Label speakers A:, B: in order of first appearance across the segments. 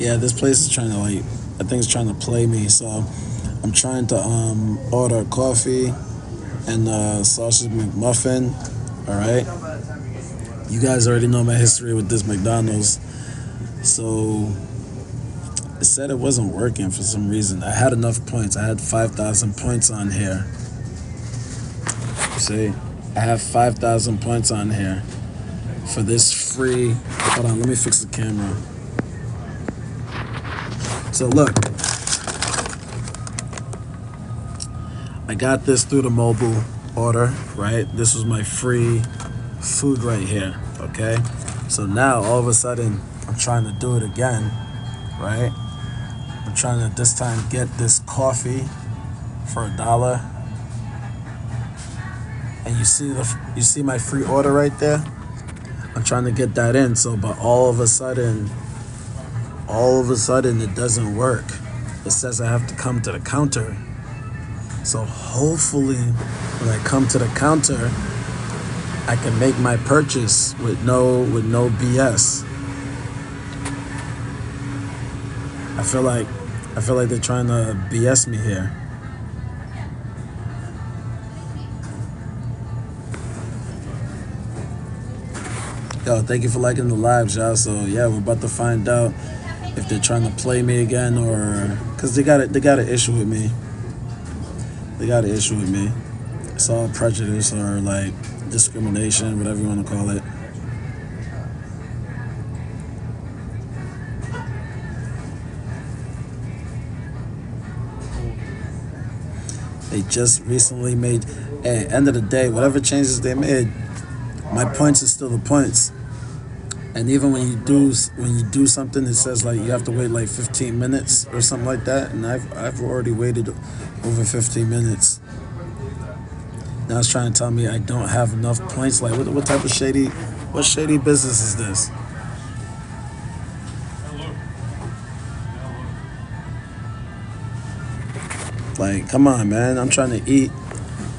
A: Yeah, this place is trying to like, I think it's trying to play me. So I'm trying to order coffee and sausage McMuffin. All right. You guys already know my history with this McDonald's. So it said it wasn't working for some reason. I had enough points. I had 5,000 points on here. See, I have 5,000 points on here for this free. Hold on, let me fix the camera. So look, I got this through the mobile order, right? This was my free food right here, okay? So now all of a sudden I'm trying to do it again, right? I'm trying to this time get this coffee for $1. And you see my free order right there? I'm trying to get that in. So but all of a sudden it doesn't work. It says I have to come to the counter. So hopefully when I come to the counter, I can make my purchase with no BS. I feel like they're trying to BS me here. Yo, thank you for liking the live, y'all. So yeah, we're about to find out if they're trying to play me again or because they got an issue with me. They got an issue with me. It's all prejudice or like discrimination, whatever you want to call it. They just recently made, hey, end of the day, whatever changes they made, my points is still the points. And even when you do something, it says like you have to wait like 15 minutes or something like that. And I've already waited over 15 minutes. Now it's trying to tell me I don't have enough points. Like what type of shady business is this? Like, come on, man. I'm trying to eat.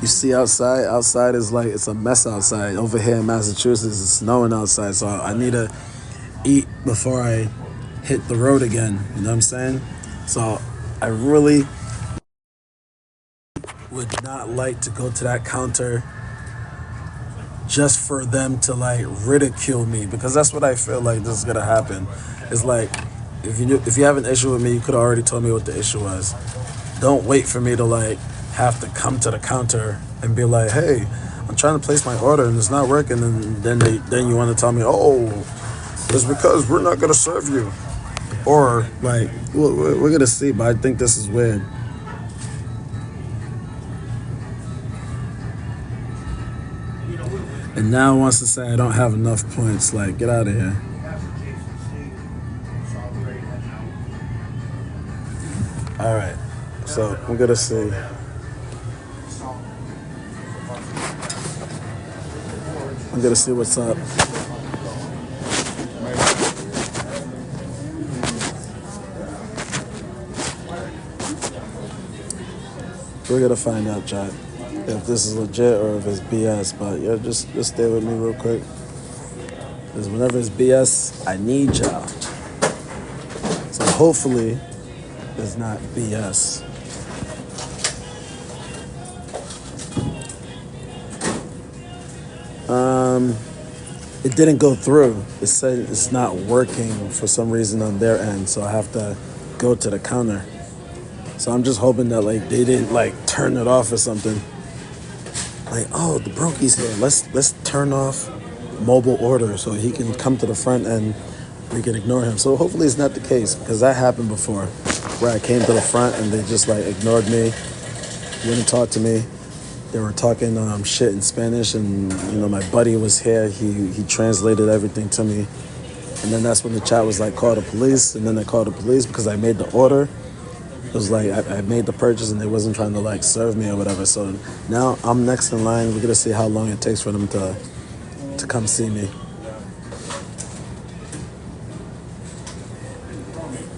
A: You see outside is like, it's a mess outside. Over here in Massachusetts, it's snowing outside. So I need to eat before I hit the road again. You know what I'm saying? So I really would not like to go to that counter just for them to like ridicule me, because that's what I feel like this is gonna happen. It's like, if you have an issue with me, you could have already told me what the issue was. Don't wait for me to like have to come to the counter and be like, hey, I'm trying to place my order and it's not working, and then you want to tell me, oh, it's because we're not gonna serve you, or like we're gonna see. But I think this is weird. And now it wants to say I don't have enough points. Like, get out of here. All right, so we're gonna see. I'm gonna see what's up. We're gonna find out, chat, if this is legit or if it's BS. But yeah, just stay with me real quick. Because whenever it's BS, I need y'all. So hopefully it's not BS. It didn't go through. It said it's not working for some reason on their end, so I have to go to the counter. So I'm just hoping that like they didn't like turn it off or something. Like, oh, the brokey's here. Let's turn off mobile order so he can come to the front and we can ignore him. So hopefully it's not the case, because that happened before, where I came to the front and they just like ignored me, wouldn't talk to me. They were talking shit in Spanish, and you know my buddy was here. He translated everything to me, and then that's when the chat was like, call the police. And then they called the police because I made the order. It was like I made the purchase and they wasn't trying to like serve me or whatever. So now I'm next in line. We're gonna see how long it takes for them to come see me.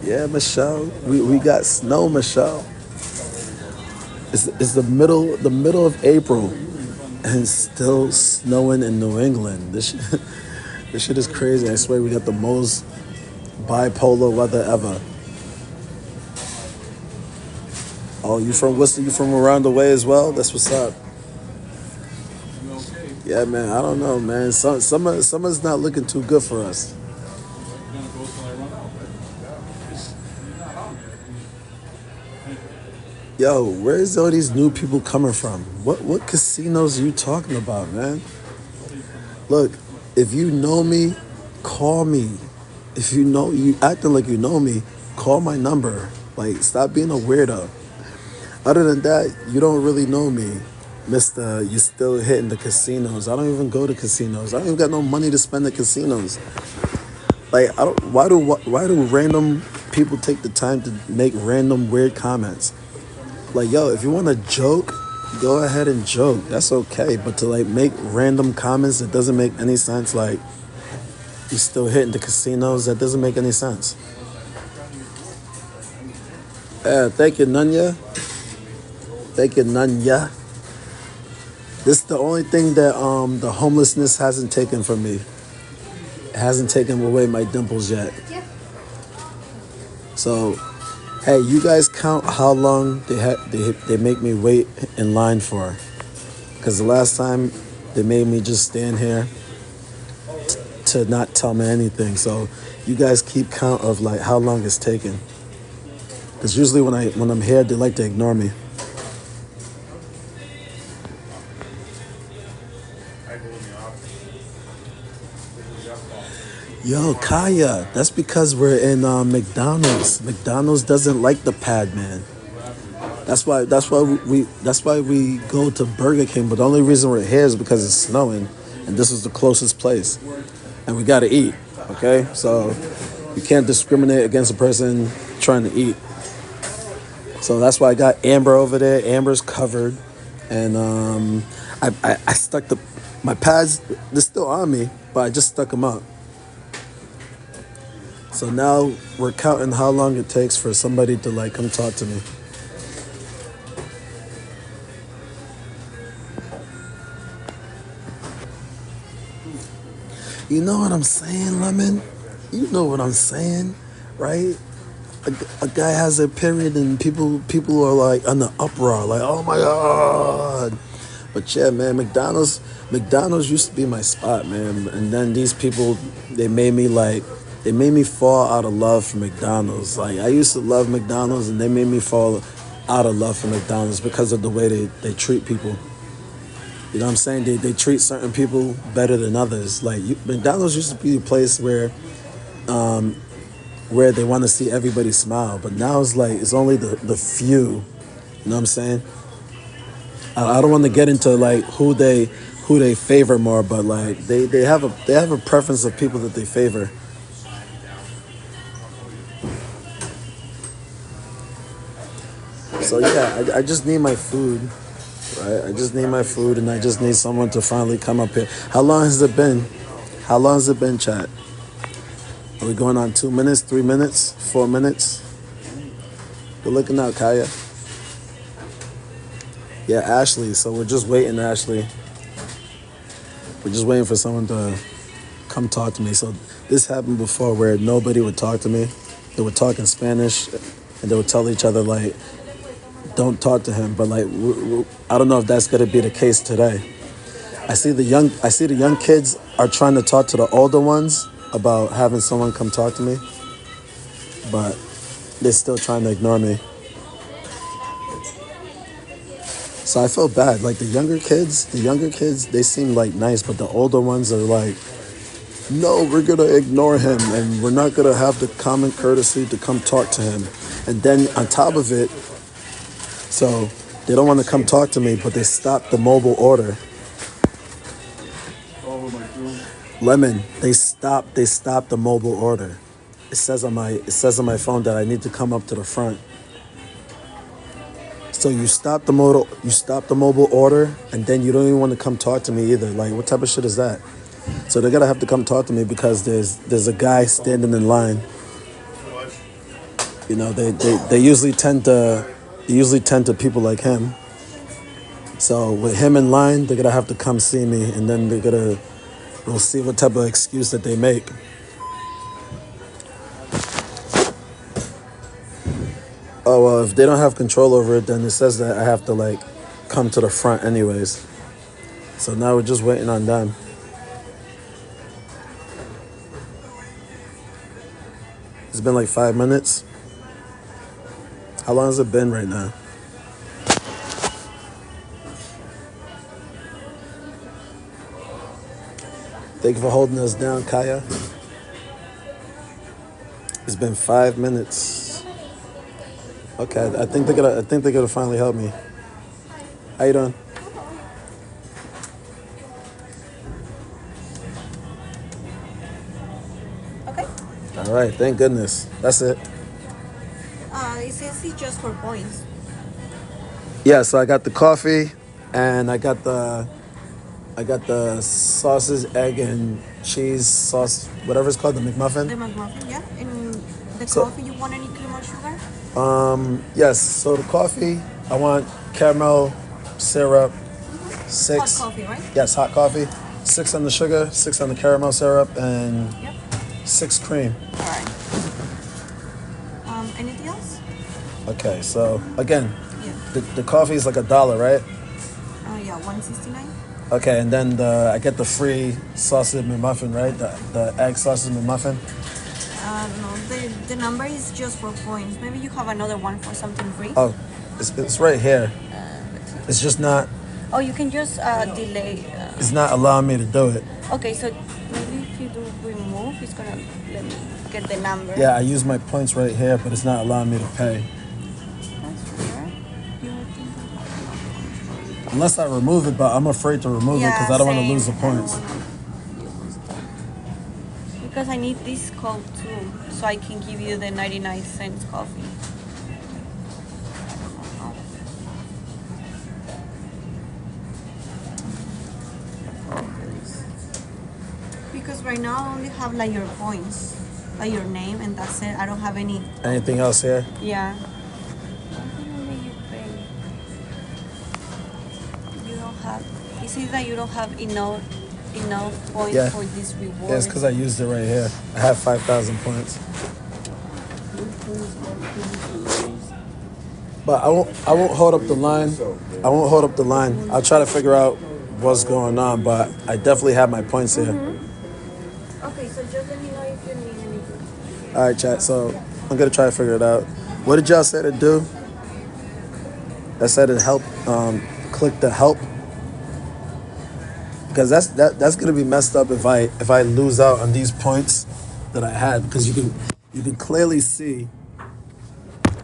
A: Yeah, Michelle, we got snow, Michelle. It's the middle of April, and it's still snowing in New England. This shit is crazy. I swear we got the most bipolar weather ever. Oh, you from Worcester? You from around the way as well? That's what's up. Yeah, man. I don't know, man. Summer's not looking too good for us. Yo, where's all these new people coming from? What casinos are you talking about, man? Look, if you know me, call me. If you acting like you know me, call my number. Like, stop being a weirdo. Other than that, you don't really know me, Mister. You still hitting the casinos. I don't even go to casinos. I don't even got no money to spend at casinos. Like, I don't. Why do random people take the time to make random weird comments? Like, yo, if you want to joke, go ahead and joke. That's okay. But to like make random comments that doesn't make any sense, like you still hitting the casinos, that doesn't make any sense. Thank you, Nunya. Thank you, Nunya. This is the only thing that the homelessness hasn't taken from me. It hasn't taken away my dimples yet. So, hey, you guys count how long they make me wait in line for. Because the last time they made me just stand here to not tell me anything. So you guys keep count of like how long it's taken. Because usually when I'm here, they like to ignore me. Yo, Kaya, that's because we're in McDonald's. McDonald's doesn't like the pad, man. That's why we go to Burger King. But the only reason we're here is because it's snowing, and this is the closest place, and we gotta eat. Okay, so you can't discriminate against a person trying to eat. So that's why I got Amber over there. Amber's covered, and I stuck my pads. They're still on me, but I just stuck them up. So now we're counting how long it takes for somebody to like come talk to me. You know what I'm saying, Lemon? You know what I'm saying, right? A guy has a period and people are like on the uproar, like, oh my god. But yeah, man, McDonald's used to be my spot, man. And then these people, they made me fall out of love for McDonald's. Like, I used to love McDonald's, and they made me fall out of love for McDonald's because of the way they treat people. You know what I'm saying? They treat certain people better than others. Like, McDonald's used to be a place where they want to see everybody smile. But now it's like, it's only the few. You know what I'm saying? I don't want to get into like who they favor more, but like they have a preference of people that they favor. So yeah, I just need my food, right? I just need my food, and I just need someone to finally come up here. How long has it been? How long has it been, chat? Are we going on 2 minutes, 3 minutes, 4 minutes? Good looking out, Kaya. Yeah, Ashley. So we're just waiting, Ashley. We're just waiting for someone to come talk to me. So this happened before where nobody would talk to me. They would talk in Spanish, and they would tell each other like, don't talk to him. But like, I don't know if that's gonna be the case today. I see the young kids are trying to talk to the older ones about having someone come talk to me, but they're still trying to ignore me. So I feel bad. Like the younger kids, they seem like nice, but the older ones are like, no, we're gonna ignore him, and we're not gonna have the common courtesy to come talk to him. And then on top of it, so they don't want to come talk to me, but they stop the mobile order. Lemon, they stop the mobile order. It says on my phone that I need to come up to the front. So you stop the mobile order, and then you don't even want to come talk to me either. Like, what type of shit is that? So they're gonna have to come talk to me because there's a guy standing in line. You know, they usually tend to people like him. So with him in line, they're gonna have to come see me, and then we'll see what type of excuse that they make. Oh, well, if they don't have control over it, then it says that I have to, like, come to the front anyways. So now we're just waiting on them. It's been like 5 minutes. How long has it been right now? Thank you for holding us down, Kaya. It's been 5 minutes. Okay, I think they're gonna finally help me. How you doing?
B: Okay.
A: All right, thank goodness. That's it.
B: It says it's just for points.
A: Yeah, so I got the coffee, and I got the sausage, egg, and cheese sauce, whatever it's called, the McMuffin.
B: The McMuffin, yeah. And the
A: So,
B: coffee, you want any cream or sugar?
A: yes. So the coffee, I want caramel syrup,
B: Hot
A: 6.
B: coffee, right?
A: Yes, hot coffee. 6 on the sugar, 6 on the caramel syrup, and
B: Yep.
A: 6 cream.
B: All right. Anything else?
A: Okay, so again,
B: Yeah.
A: the coffee is like $1, right?
B: Yeah, 169.
A: Okay, and then I get the free sausage McMuffin, right? The egg sausage McMuffin.
B: No, the number is just for points. Maybe you have another one for something free.
A: Oh, it's right here. It's just not.
B: Oh, you can just delay.
A: It's not allowing me to do it.
B: Okay, so maybe if you do remove, it's gonna let me get the number.
A: Yeah, I use my points right here, but it's not allowing me to pay.
B: That's weird.
A: Unless I remove it, but I'm afraid to remove it because I don't want to
B: same.
A: lose the
B: I don't
A: points.
B: wanna use that. Because I need this code too, so I can give you the 99 cents coffee. Because right now I only have like your points, like your name, and that's it. I don't have any.
A: Anything else here?
B: Yeah. You pay. You don't have. It says that you don't have enough points
A: Yeah.
B: for this reward.
A: Yeah, it's because I used it right here. I have 5,000 points. But I won't hold up the line. I won't hold up the line. I'll try to figure out what's going on, but I definitely have my points here.
B: Okay, so just let me know if you need anything.
A: All right, chat. So I'm gonna try to figure it out. What did y'all say to do? I said to help. Click the help because that's gonna be messed up if I lose out on these points that I had because you can clearly see.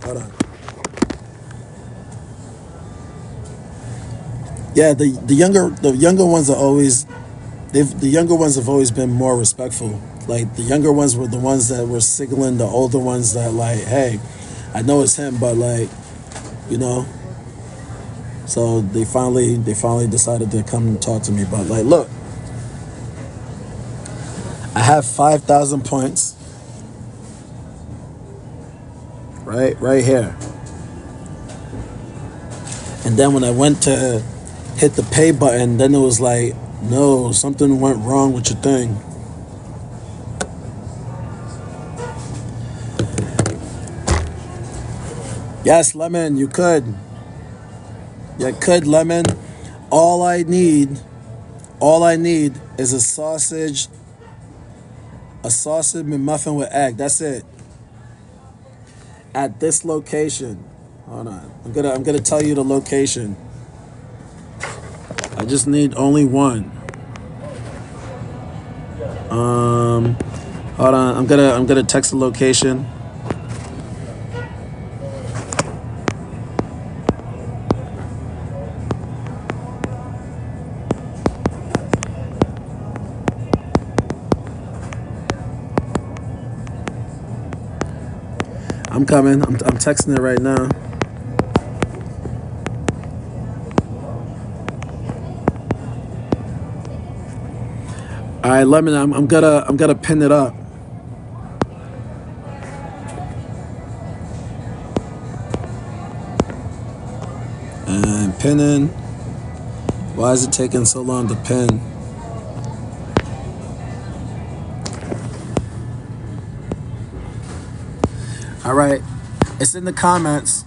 A: Hold on. Yeah, the younger ones are always the younger ones have always been more respectful. Like the younger ones were the ones that were signaling the older ones that like, hey, I know it's him, but like, you know. So they finally decided to come and talk to me. But like, look, I have 5,000 points. Right here. And then when I went to hit the pay button, then it was like, no, something went wrong with your thing. Yes, Lemon, you could. You could, Lemon. All I need is a sausage McMuffin with egg. That's it. At this location. Hold on. I'm gonna tell you the location. I just need only one. Hold on. I'm gonna text the location. I'm coming. I'm texting it right now. All right, Lemon. I'm gonna pin it up. And pinning. Why is it taking so long to pin? All right. It's in the comments.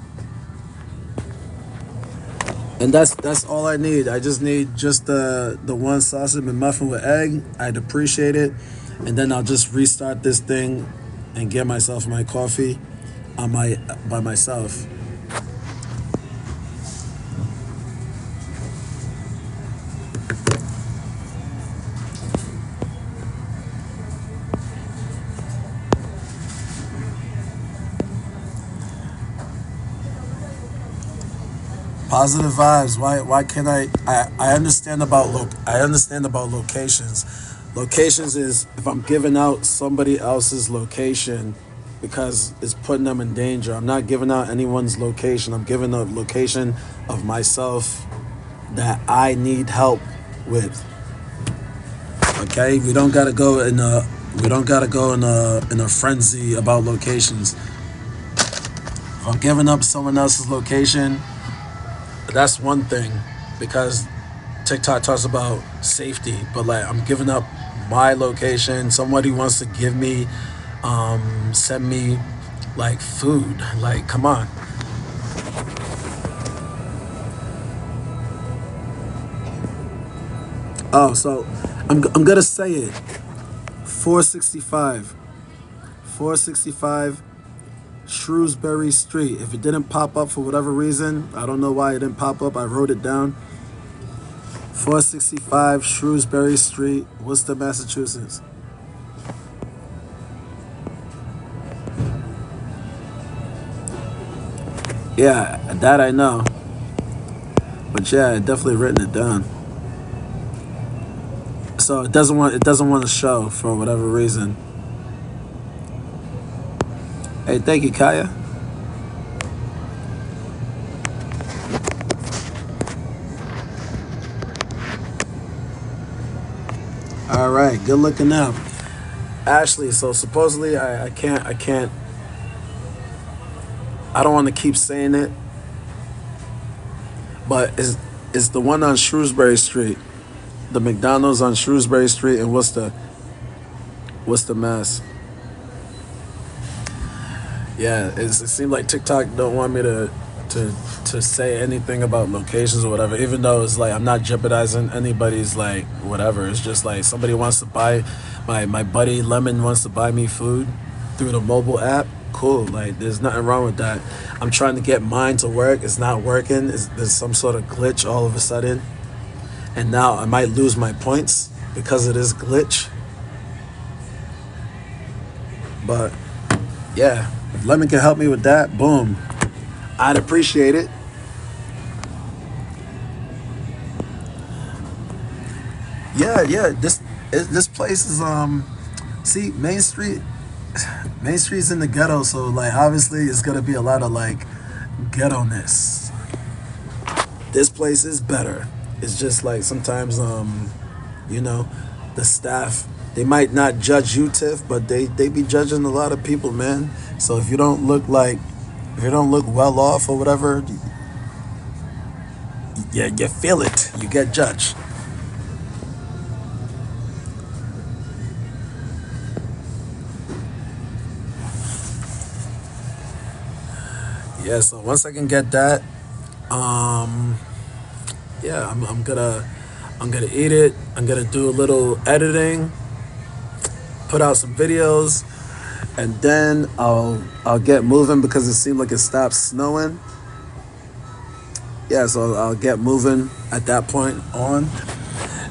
A: And that's all I need. I just need just the one sausage McMuffin with egg. I'd appreciate it. And then I'll just restart this thing and get myself my coffee on my by myself. Positive vibes. Why can't I understand about locations. Locations is if I'm giving out somebody else's location because it's putting them in danger. I'm not giving out anyone's location. I'm giving a location of myself that I need help with. Okay? We don't gotta go in a frenzy about locations. If I'm giving up someone else's location, that's one thing because TikTok talks about safety, but like I'm giving up my location. Somebody wants to give me, send me like food. Like, come on. Oh, so I'm gonna say it. 465, 465 Shrewsbury Street. If it didn't pop up for whatever reason, I don't know why it didn't pop up. I wrote it down. 465 Shrewsbury Street, Worcester, Massachusetts. Yeah, that I know. But yeah, I definitely written it down. So it doesn't want to show for whatever reason. Hey, thank you, Kaya. All right, good looking out. Ashley, so supposedly I don't want to keep saying it, but is the one on Shrewsbury Street, the McDonald's on Shrewsbury Street in Worcester, Mass. Yeah, it seemed like TikTok don't want me to say anything about locations or whatever, even though it's like I'm not jeopardizing anybody's like whatever. It's just like somebody wants to buy my buddy Lemon wants to buy me food through the mobile app. Cool, like there's nothing wrong with that. I'm trying to get mine to work. It's not working. There's some sort of glitch all of a sudden, and now I might lose my points because of this glitch. But yeah, if Lemon can help me with that, boom, I'd appreciate it. Yeah. This place is see Main Street's in the ghetto, so like obviously it's gonna be a lot of like ghetto ness. This place is better. It's just like sometimes you know, the staff they might not judge you, Tiff, but they be judging a lot of people, man. So if you don't look well off or whatever, yeah, you feel it. You get judged. Yeah, so once I can get that, um, yeah, I'm gonna eat it. I'm gonna do a little editing, put out some videos, and then I'll get moving because it seemed like it stopped snowing. Yeah, so I'll get moving at that point on,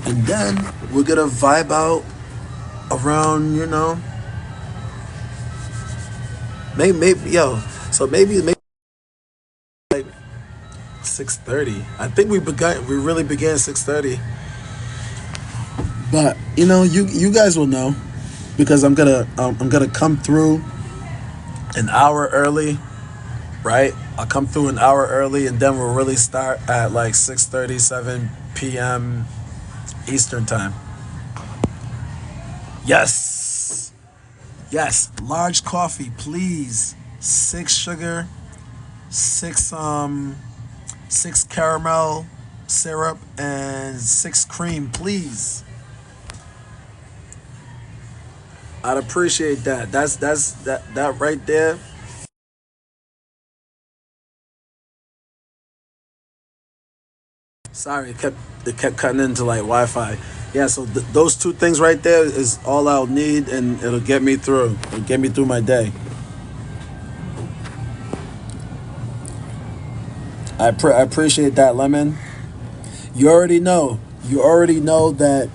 A: and then we're gonna vibe out around, maybe yo. So maybe 6:30. I think we really began 6:30. But you guys will know because I'm gonna come through an hour early, right? I'll come through an hour early, and then we'll really start at like 6:37 p.m. Eastern time. Yes, yes. Large coffee, please. 6 sugar, six caramel syrup, and 6 cream, please. I'd appreciate that. That right there Sorry, it kept cutting into like Wi-Fi. Yeah, so those two things right there is all I'll need, and it'll get me through. It'll get me through my day. I appreciate that, Lemon. You already know. You already know that.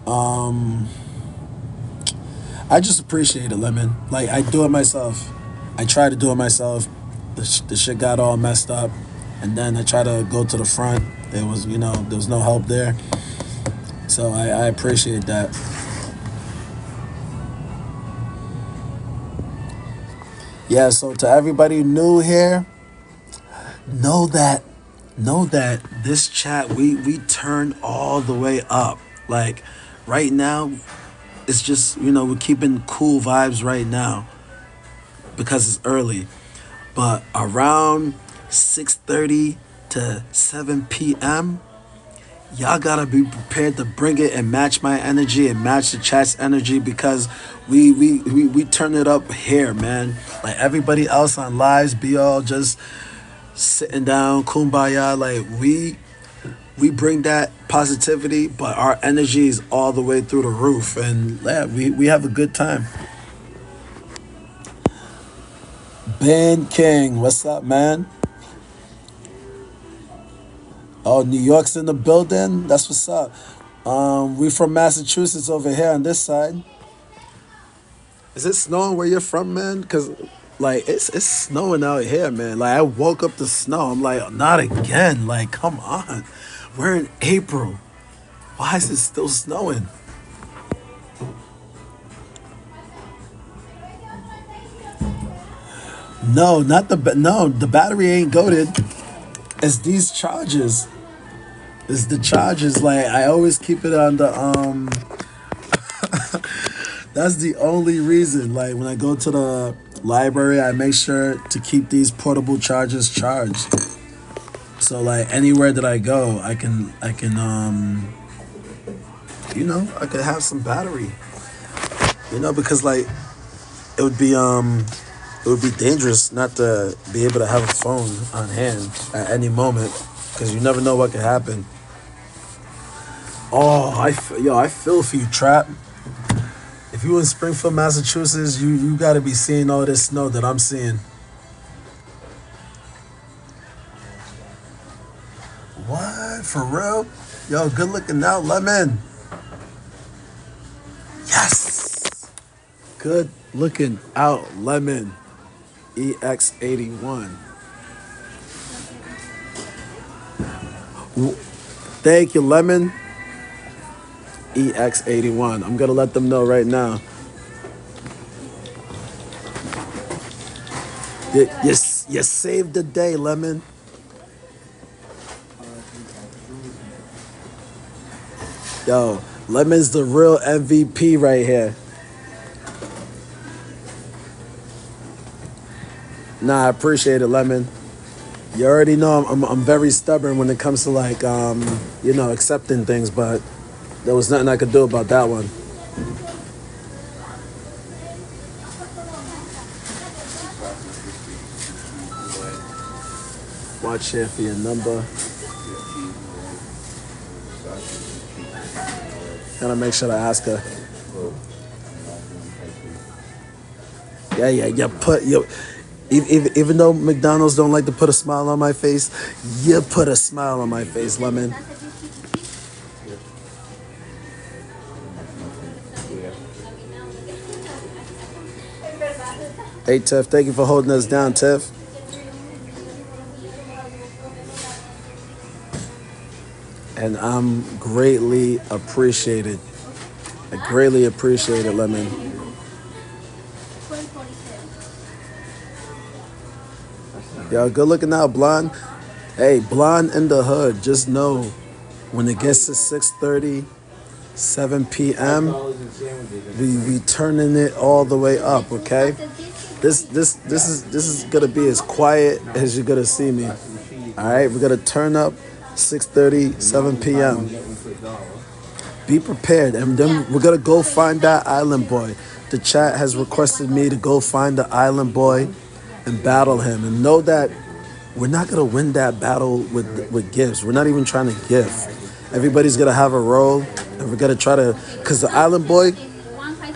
A: Um, I just appreciate it, Lemon. Like I do it myself. I try to do it myself. The shit got all messed up, and then I try to go to the front. There was, there was no help there. So I appreciate that. Yeah. So to everybody new here, know that this chat we turn all the way up. Like right now, it's just we're keeping cool vibes right now because it's early. But around 6:30 to 7 p.m., y'all gotta be prepared to bring it and match my energy and match the chat's energy because we turn it up here, man. Like everybody else on lives be all just sitting down, kumbaya. Like we bring that positivity, but our energy is all the way through the roof, and yeah, we have a good time. Ben King, what's up, man? Oh, New York's in the building. That's what's up. We from Massachusetts over here on this side. Is it snowing where you're from, man? Cause like it's snowing out here, man. Like I woke up to snow. I'm like, not again. Like, come on. We're in April. Why is it still snowing? No, not no. The battery ain't goated. It's these chargers. It's the chargers. Like I always keep it on the That's the only reason. Like when I go to the library, I make sure to keep these portable chargers charged. So like anywhere that I go, I could have some battery. Because like it would be it would be dangerous not to be able to have a phone on hand at any moment because you never know what could happen. Oh, I feel for you, Trap. If you in Springfield, Massachusetts, you got to be seeing all this snow that I'm seeing. What? For real? Yo, good looking out, Lemon. Yes. Good looking out, Lemon. EX81. Thank you, Lemon. EX81. I'm gonna let them know right now. You saved the day, Lemon. Yo, Lemon's the real MVP right here. Nah, I appreciate it, Lemon. You already know I'm very stubborn when it comes to like accepting things, but there was nothing I could do about that one. Watch here for your number. Gotta make sure to ask her. Yeah. Even though McDonald's don't like to put a smile on my face, you put a smile on my face, Lemon. Hey, Tiff, thank you for holding us down, Tiff. And I'm greatly appreciated. I greatly appreciate it, Lemon. Yo, good looking out, Blonde. Hey, Blonde in the hood. Just know when it gets to 6:30, 7 p.m., we turning it all the way up, okay? This is gonna be as quiet as you're gonna see me. Alright, we're gonna turn up 6:30, 7 p.m. Be prepared, and then we're gonna go find that island boy. The chat has requested me to go find the island boy and battle him. And know that we're not gonna win that battle with gifts. We're not even trying to gift. Everybody's gonna have a role, and we're gonna try to. Cause the island boy,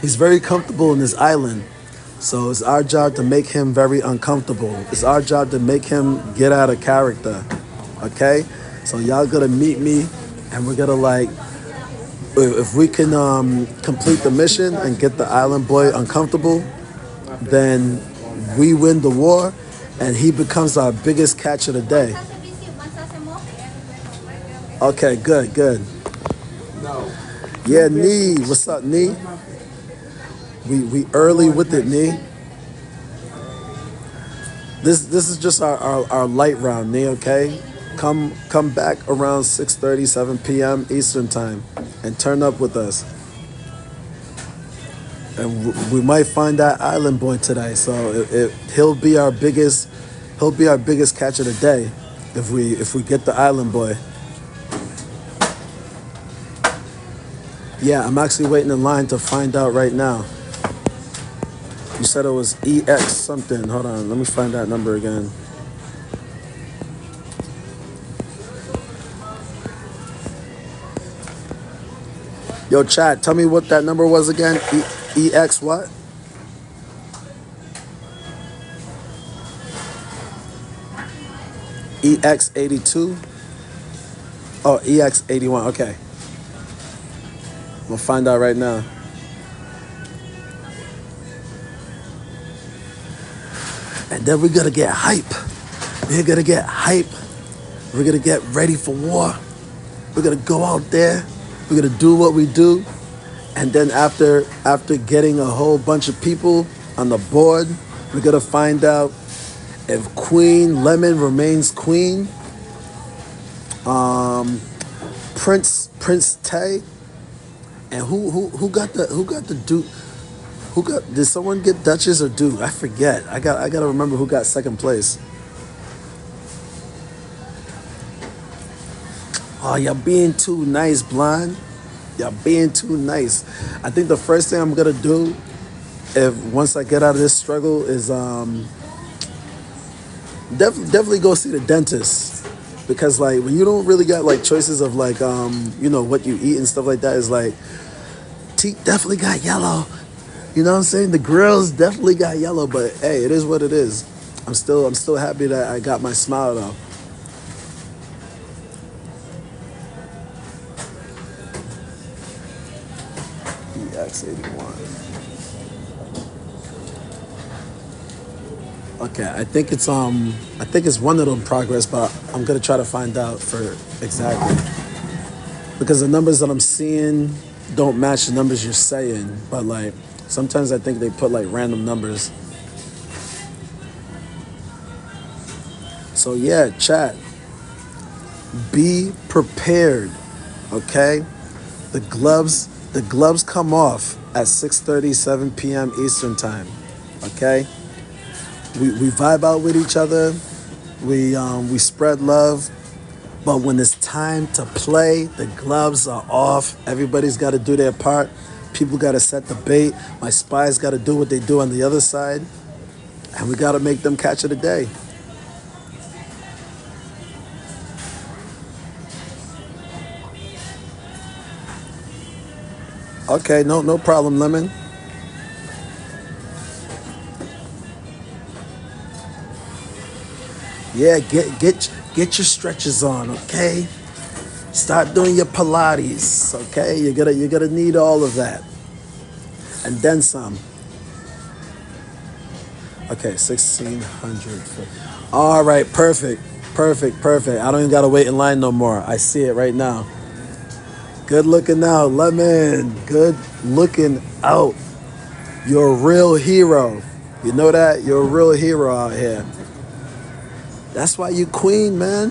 A: he's very comfortable in this island. So it's our job to make him very uncomfortable. It's our job to make him get out of character. Okay? So y'all gonna meet me and we're gonna like if we can complete the mission and get the island boy uncomfortable, then we win the war and he becomes our biggest catch of the day. Okay, good. Yeah, Nee, what's up, Nee? We early with it, Nee. This is just our light round, Nee, okay? Come back around 6:30, 7 p.m. Eastern time and turn up with us. And we might find that island boy today. So he'll be our biggest catch of the day if we get the island boy. Yeah, I'm actually waiting in line to find out right now. You said it was EX something. Hold on, let me find that number again. Yo, chat, tell me what that number was again. EX what? EX82? Oh, EX81, okay. We'll find out right now. And then we're gonna get hype. We're gonna get hype. We're gonna get ready for war. We're gonna go out there. We're gonna do what we do. And then after getting a whole bunch of people on the board, we're gonna find out if Queen Lemon remains queen. Prince Tay. And who got the Duke? Did someone get Duchess or Duke? I forget. I gotta remember who got second place. Oh, y'all being too nice, Blind. Y'all being too nice. I think the first thing I'm gonna do, if once I get out of this struggle, is definitely go see the dentist, because like when you don't really got like choices of like what you eat and stuff like that, is like teeth definitely got yellow. You know what I'm saying? The grills definitely got yellow, but hey, it is what it is. I'm still happy that I got my smile though. EX81. Okay, I think it's one of them progress, but I'm gonna try to find out for exactly, because the numbers that I'm seeing don't match the numbers you're saying. But like sometimes I think they put like random numbers. So yeah, chat. Be prepared, okay? The gloves come off at 6:30, 7 p.m. Eastern time, okay? We vibe out with each other. We spread love. But when it's time to play, the gloves are off. Everybody's got to do their part. People got to set the bait. My spies got to do what they do on the other side. And we got to make them catch of the day. Okay, no problem, Lemon. Yeah, get your stretches on, okay? Start doing your Pilates, okay? You're gonna need all of that. And then some. Okay, 1,600. All right, perfect. I don't even gotta wait in line no more. I see it right now. Good looking out, Lemon. Good looking out. You're a real hero. You know that? You're a real hero out here. That's why you queen, man.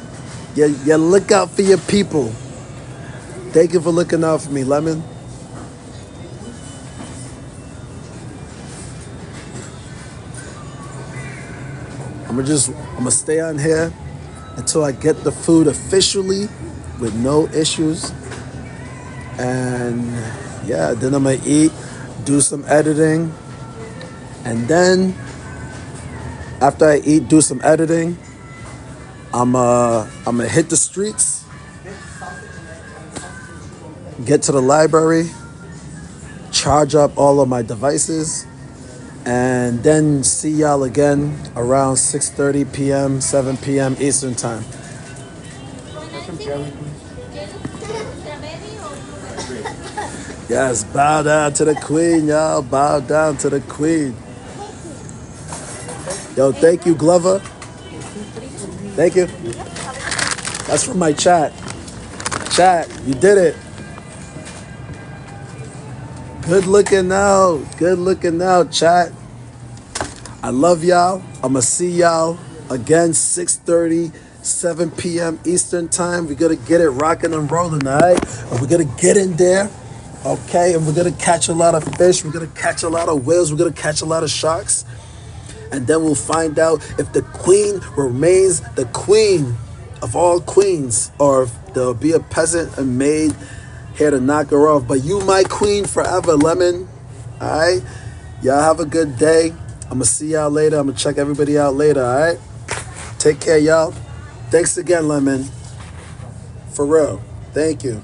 A: You look out for your people. Thank you for looking out for me, Lemon. I'm gonna stay on here until I get the food officially with no issues. And yeah, then I'm gonna eat, do some editing, and then after I eat, do some editing, I'm gonna hit the streets, get to the library, charge up all of my devices, and then see y'all again around 6:30 p.m., 7 p.m. Eastern time. Yes, bow down to the queen, y'all. Bow down to the queen. Yo, thank you, Glover. Thank you. That's from my chat. Chat, you did it. Good looking out. Good looking out, chat. I love y'all. I'ma see y'all again 6:30, 7 p.m. Eastern time. We're gonna get it rocking and rolling, all right? And we're gonna get in there, okay? And we're gonna catch a lot of fish. We're gonna catch a lot of whales. We're gonna catch a lot of sharks. And then we'll find out if the queen remains the queen of all queens, or if there'll be a peasant and maid here to knock her off. But you my queen forever, Lemon. All right? Y'all have a good day. I'm going to see y'all later. I'm going to check everybody out later, all right? Take care, y'all. Thanks again, Lemon. For real. Thank you.